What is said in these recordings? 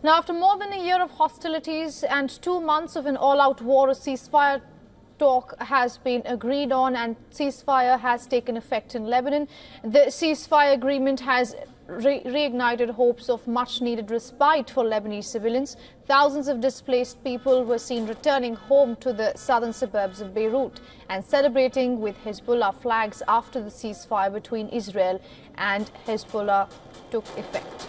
Now, after more than a year of hostilities and 2 months of an all-out war, a ceasefire talk has been agreed on and ceasefire has taken effect in Lebanon. The ceasefire agreement has reignited hopes of much-needed respite for Lebanese civilians. Thousands of displaced people were seen returning home to the southern suburbs of Beirut and celebrating with Hezbollah flags after the ceasefire between Israel and Hezbollah took effect.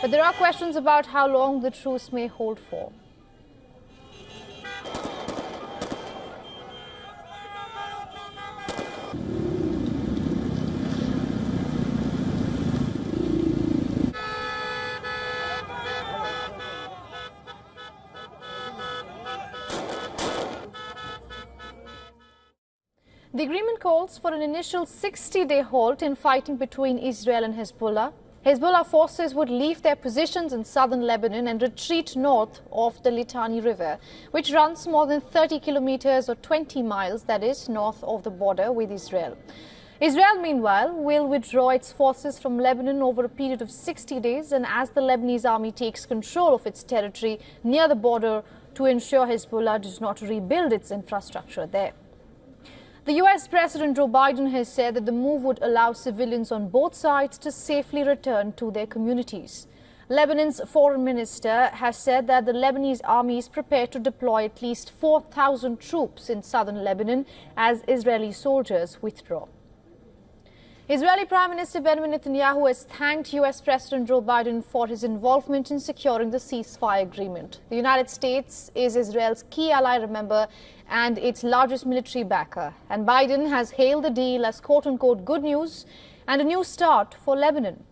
But there are questions about how long the truce may hold for. The agreement calls for an initial 60-day halt in fighting between Israel and Hezbollah. Hezbollah forces would leave their positions in southern Lebanon and retreat north of the Litani River, which runs more than 30 kilometers or 20 miles, that is, north of the border with Israel. Israel, meanwhile, will withdraw its forces from Lebanon over a period of 60 days and as the Lebanese army takes control of its territory near the border to ensure Hezbollah does not rebuild its infrastructure there. The US President Joe Biden has said that the move would allow civilians on both sides to safely return to their communities. Lebanon's foreign minister has said that the Lebanese army is prepared to deploy at least 4,000 troops in southern Lebanon as Israeli soldiers withdraw. Israeli Prime Minister Benjamin Netanyahu has thanked US President Joe Biden for his involvement in securing the ceasefire agreement. The United States is Israel's key ally, remember, and its largest military backer. And Biden has hailed the deal as quote-unquote good news and a new start for Lebanon.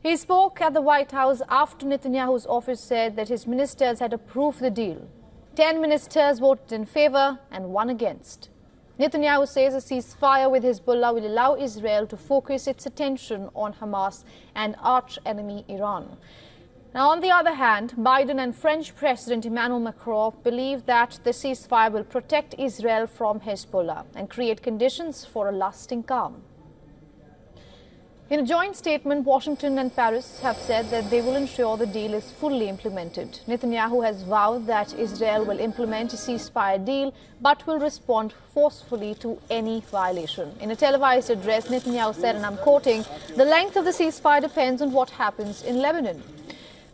He spoke at the White House after Netanyahu's office said that his ministers had approved the deal. 10 ministers voted in favor and 1 against. Netanyahu says a ceasefire with Hezbollah will allow Israel to focus its attention on Hamas and arch-enemy Iran. Now, on the other hand, Biden and French President Emmanuel Macron believe that the ceasefire will protect Israel from Hezbollah and create conditions for a lasting calm. In a joint statement, Washington and Paris have said that they will ensure the deal is fully implemented. Netanyahu has vowed that Israel will implement a ceasefire deal but will respond forcefully to any violation. In a televised address, Netanyahu said, and I'm quoting, "The length of the ceasefire depends on what happens in Lebanon."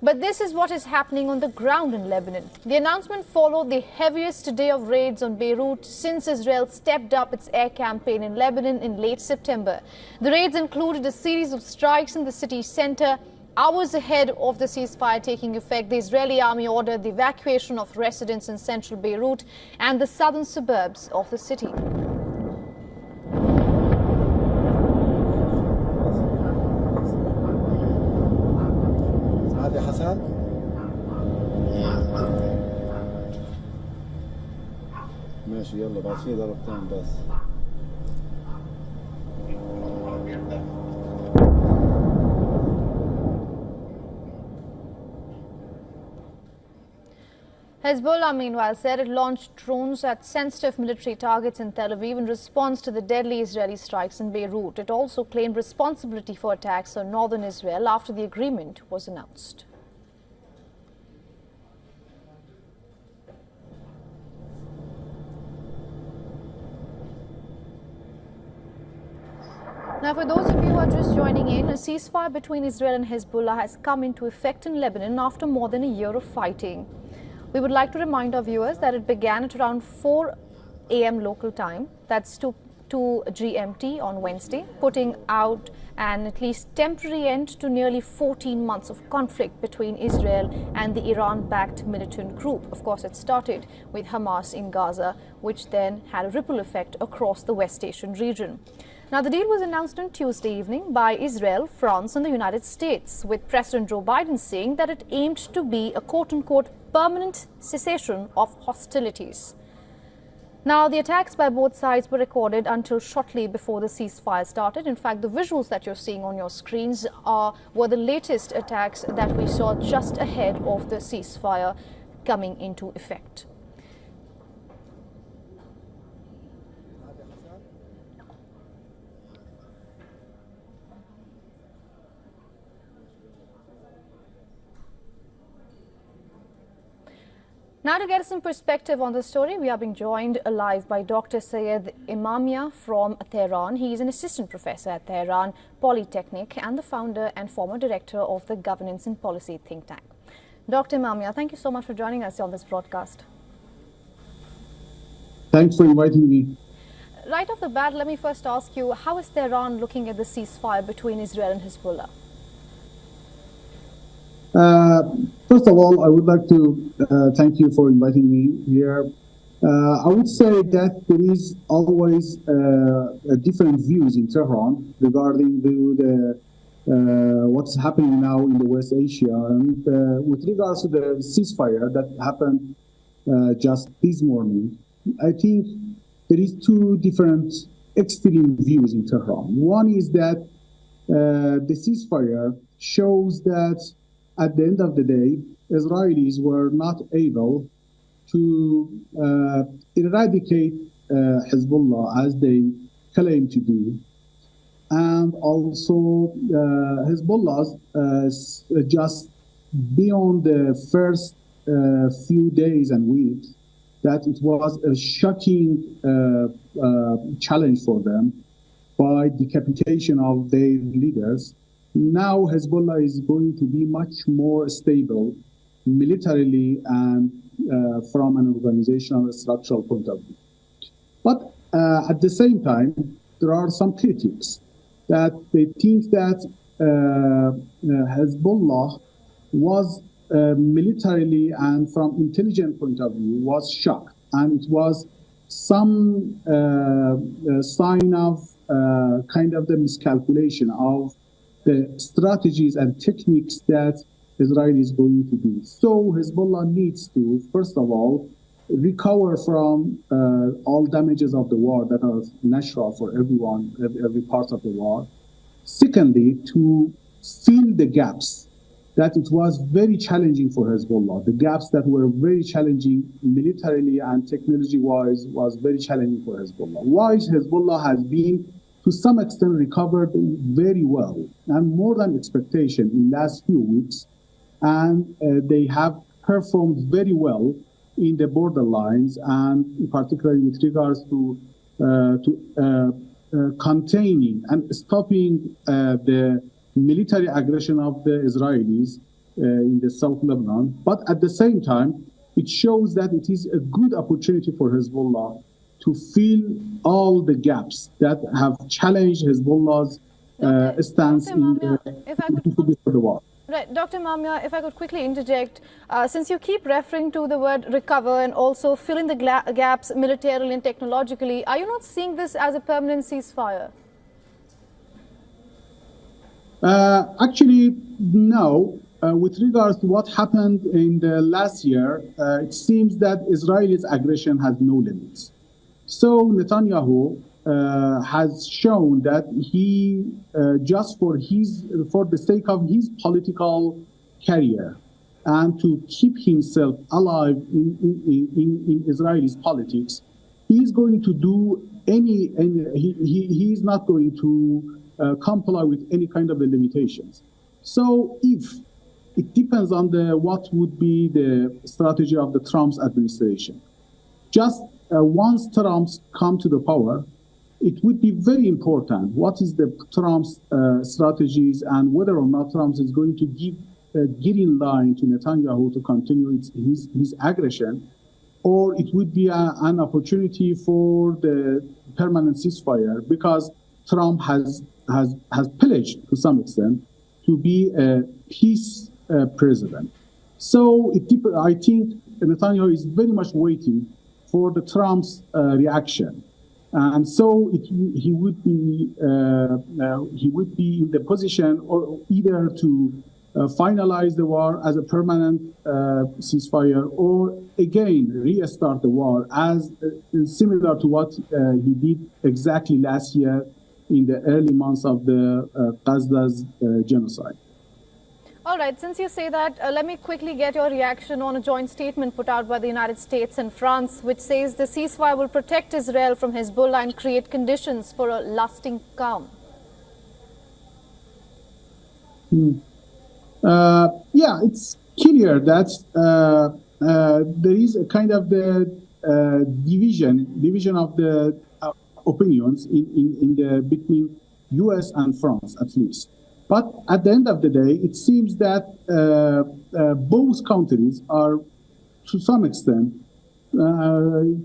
But this is what is happening on the ground in Lebanon. The announcement followed the heaviest day of raids on Beirut since Israel stepped up its air campaign in Lebanon in late September. The raids included a series of strikes in the city center. Hours ahead of the ceasefire taking effect, the Israeli army ordered the evacuation of residents in central Beirut and the southern suburbs of the city. حسن ماشي يلا بعد شوي ضربتين بس. Hezbollah, meanwhile, said it launched drones at sensitive military targets in Tel Aviv in response to the deadly Israeli strikes in Beirut. It also claimed responsibility for attacks on northern Israel after the agreement was announced. Now, for those of you who are just joining in, a ceasefire between Israel and Hezbollah has come into effect in Lebanon after more than a year of fighting. We would like to remind our viewers that it began at around 4 a.m. local time, that's 2 GMT on Wednesday, putting out an at least temporary end to nearly 14 months of conflict between Israel and the Iran-backed militant group. Of course, it started with Hamas in Gaza, which then had a ripple effect across the West Asian region. Now, the deal was announced on Tuesday evening by Israel, France and the United States, with President Joe Biden saying that it aimed to be a quote-unquote permanent cessation of hostilities. Now, the attacks by both sides were recorded until shortly before the ceasefire started. In fact, the visuals that you're seeing on your screens were the latest attacks that we saw just ahead of the ceasefire coming into effect. Now, to get some perspective on the story, we are being joined live by Dr. Syed Imamia from Tehran. He is an assistant professor at Tehran Polytechnic and the founder and former director of the Governance and Policy think tank. Dr. Imamia, thank you so much for joining us on this broadcast. Thanks for inviting me. Right off the bat, let me first ask you, how is Tehran looking at the ceasefire between Israel and Hezbollah? First of all, I would like to thank you for inviting me here. I would say that there is always different views in Tehran regarding what's happening now in the West Asia. And with regards to the ceasefire that happened just this morning, I think there is two different extreme views in Tehran. One is that the ceasefire shows that at the end of the day, Israelis were not able to eradicate Hezbollah as they claim to do. And also Hezbollah, just beyond the first few days and weeks, that it was a shocking challenge for them by decapitation of their leaders. Now Hezbollah is going to be much more stable militarily and from an organizational structural point of view. But at the same time, there are some critics that they think that Hezbollah was militarily and from intelligence point of view was shocked, and it was some sign of kind of the miscalculation of the strategies and techniques that Israel is going to do. So Hezbollah needs to, first of all, recover from all damages of the war that are natural for everyone, every part of the war. Secondly, to fill the gaps that it was very challenging for Hezbollah. The gaps that were very challenging militarily and technology-wise was very challenging for Hezbollah. Why Hezbollah has been to some extent recovered very well and more than expectation in last few weeks, and they have performed very well in the borderlines, and particularly with regards to containing and stopping the military aggression of the Israelis in the South Lebanon. But at the same time, it shows that it is a good opportunity for Hezbollah to fill all the gaps that have challenged Hezbollah's stance in the war. Right, Dr. Imamia, if I could quickly interject, since you keep referring to the word recover and also fill in the gaps militarily and technologically, are you not seeing this as a permanent ceasefire? Actually, no. With regards to what happened in the last year, it seems that Israel's aggression has no limits. So Netanyahu has shown that he, just for the sake of his political career and to keep himself alive in Israeli politics, he's going to do he is not going to comply with any kind of the limitations. So it depends on what would be the strategy of the Trump's administration. Just once Trump come to the power, it would be very important what is the Trump's strategies and whether or not Trump is going to get in line to Netanyahu to continue his aggression, or it would be an opportunity for the permanent ceasefire, because Trump has pledged to some extent to be a peace president. So I think Netanyahu is very much waiting for the Trump's reaction. And so he would be in the position or either to finalize the war as a permanent ceasefire, or again restart the war as similar to what he did exactly last year in the early months of the Gaza's genocide. All right, since you say that, let me quickly get your reaction on a joint statement put out by the United States and France, which says the ceasefire will protect Israel from Hezbollah and create conditions for a lasting calm. Yeah, it's clear that there is a kind of the division of the opinions between U.S. and France, at least. But at the end of the day, it seems that both countries are, to some extent,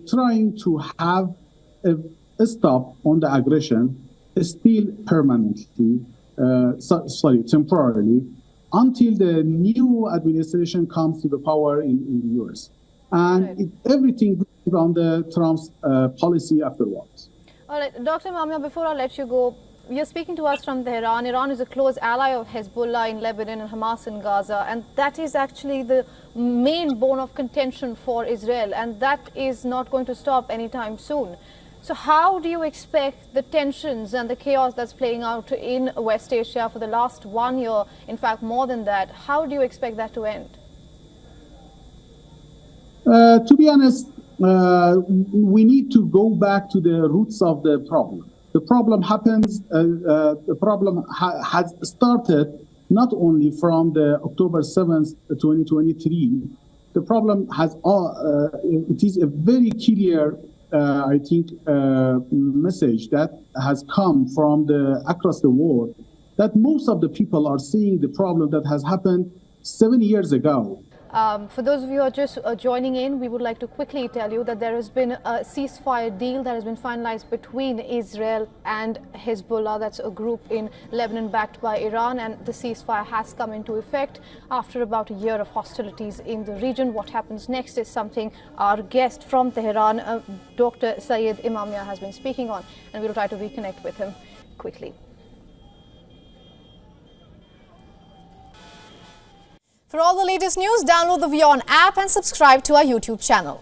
trying to have a stop on the aggression, still permanently, temporarily, until the new administration comes to the power in the U.S. And Right. everything depends on the Trump's policy afterwards. All right, Dr. Imamia, before I let you go, you're speaking to us from Tehran. Iran is a close ally of Hezbollah in Lebanon and Hamas in Gaza, and that is actually the main bone of contention for Israel, and that is not going to stop anytime soon. So how do you expect the tensions and the chaos that's playing out in West Asia for the last 1 year, in fact more than that, how do you expect that to end? To be honest, we need to go back to the roots of the problem. The problem has started not only from the October 7th, 2023. The problem has it is a very clear, I think, message that has come from across the world, that most of the people are seeing the problem that has happened 7 years ago. For those of you who are just joining in, we would like to quickly tell you that there has been a ceasefire deal that has been finalized between Israel and Hezbollah. That's a group in Lebanon backed by Iran, and the ceasefire has come into effect after about a year of hostilities in the region. What happens next is something our guest from Tehran, Dr. Sayed Imamia, has been speaking on, and we'll try to reconnect with him quickly. For all the latest news, download the WION app and subscribe to our YouTube channel.